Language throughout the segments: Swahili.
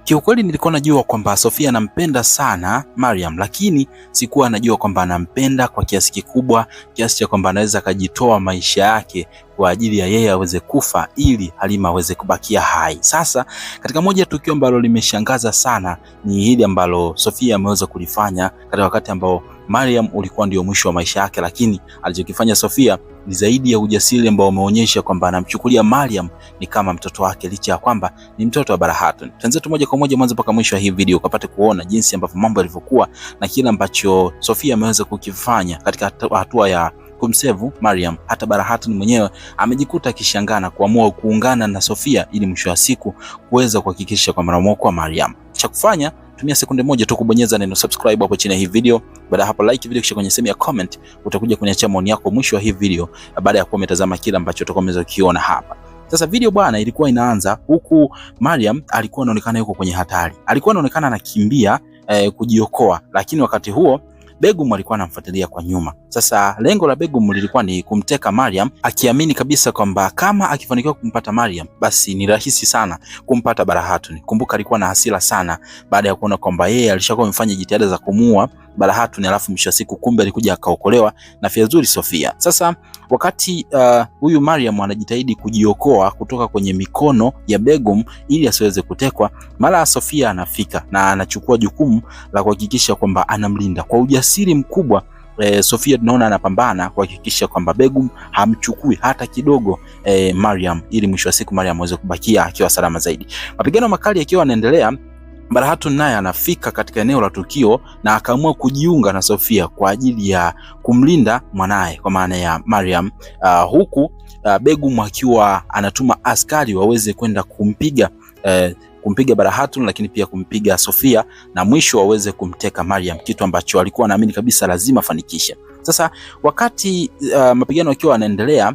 Kiukweli nilikuwa najua kwamba Sofia anampenda sana Mariam, lakini sikuwa najua kwamba anampenda kwa kiasi kikubwa, kiasi cha kwamba anaweza akajitoa maisha yake kwa ajili ya yeye aweze kufa ili Halima aweze kubakia hai. Sasa katika moja ya tukio ambalo limeshangaza sana ni hili ambalo Sofia ameweza kulifanya katika wakati ambao Mariam ulikuwa ndio mwisho wa maisha yake, lakini alichokifanya Sofia ni zaidi ya ujasiri ambao umeonyesha kwamba anamchukulia Mariam ni kama mtoto wake, licha ya kwamba ni mtoto wa Barahatun. Tuanze moja kwa moja mwanzo mpaka mwisho wa hii video ukapate kuona jinsi ambavyo mambo yalivyokuwa na kile ambacho Sofia ameweza kukifanya katika hatua ya kumsevu Mariam. Hata Barahatun mwenyewe amejikuta akishangaa na kuamua kuungana na Sofia ili mwisho wa siku kuweza kuhakikisha kwamba anamuokoa Mariam. Cha kufanya, tumia sekunde moja tu kubonyeza neno subscribe hapo chini ya hii video. Baada hapo like video, kisha kwenye sehemu ya comment utakuja kuniachia maoni yako mwisho wa hii video baada ya kuwa umetazama kile ambacho utakuwa umeweza kukiona hapa. Sasa video bwana ilikuwa inaanza huku Mariam alikuwa anaonekana yuko kwenye hatari. Alikuwa anaonekana anakimbia kujiokoa, lakini wakati huo Begum alikuwa anamfuatilia kwa nyuma. Sasa lengo la Begum lilikuwa ni kumteka Mariam, akiamini kabisa kwamba kama akifanikiwa kumpata Mariam basi ni rahisi sana kumpata Barahatun. Kumbuka alikuwa na hasira sana baada ya kuona kwamba yeye alishakuwa amefanya jitihada za kumuua Barahatun, alafu mwisho wa siku kumbe alikuja akaokolewa na Fiazuri Sofia. Sasa wakati huyu Mariam anajitahidi kujiokoa kutoka kwenye mikono ya Begum ili asiweze kutekwa, mara Sofia anafika na anachukua jukumu la kuhakikisha kwamba anamlinda. Kwa ujasiri mkubwa Sofia tunaona anapambana kuhakikisha kwamba Begum hamchukui hata kidogo Mariam, ili mwisho wa siku Mariam aweze kubakia akiwa salama zaidi. Mapigano makali yakiwa yanaendelea, Barahatun naye anafika katika eneo la tukio na akaamua kujiunga na Sofia kwa ajili ya kumlinda mwanae kwa maana ya Mariam, huku Begum akiwa anatuma askari waweze kwenda kumpiga Barahatun, lakini pia kumpiga Sofia na mwisho waweze kumteka Mariam, kitu ambacho alikuwa anaamini kabisa lazima fanikisha. Sasa wakati mapigano yakiwa yanaendelea,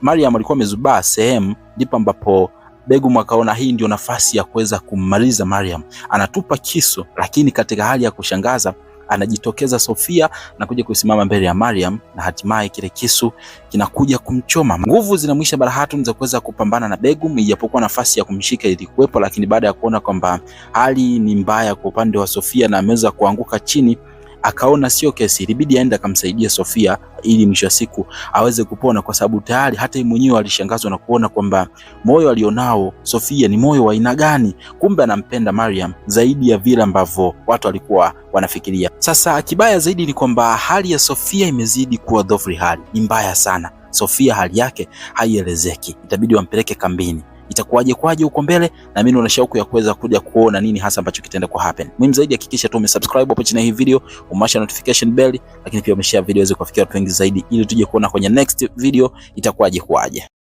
Mariam alikuwa amezubaa sehemu, ndipo ambapo Begum akaona hii ndio nafasi ya kuweza kummaliza Mariam. Anatupa kisu, lakini katika hali ya kushangaza anajitokeza Sofia na kuja kusimama mbele ya Mariam, na hatimaye kile kisu kinakuja kumchoma. Nguvu zinamwisha Barahatun za kuweza kupambana na Begum, ijapokuwa nafasi ya kumshika ilikuwepo, lakini baada ya kuona kwamba hali ni mbaya kwa upande wa Sofia na ameweza kuanguka chini, akaona sio kesi, ilibidi aende akamsaidia Sofia ili mwisho wa siku aweze kupona, kwa sababu tayari hata yeye mwenyewe alishangazwa na kuona kwamba moyo alionao Sofia ni moyo wa aina gani. Kumbe anampenda Mariam zaidi ya vile ambavyo watu walikuwa wanafikiria. Sasa kibaya zaidi ni kwamba hali ya Sofia imezidi kuwa dhofri, hali ni mbaya sana. Sofia hali yake haielezeki, itabidi wampeleke kambini. Itakuwaje kwaje huko mbele, na mimi nina shauku ya kuweza kuja kuona nini hasa ambacho kitaenda ku happen. Muhimu zaidi hakikisha tu umesubscribe hapo chini ya hii video, umewasha notification bell, lakini pia umeshare video hizo kufikia watu wengi zaidi ili tuje kuona kwenye next video itakuwaje kwaje.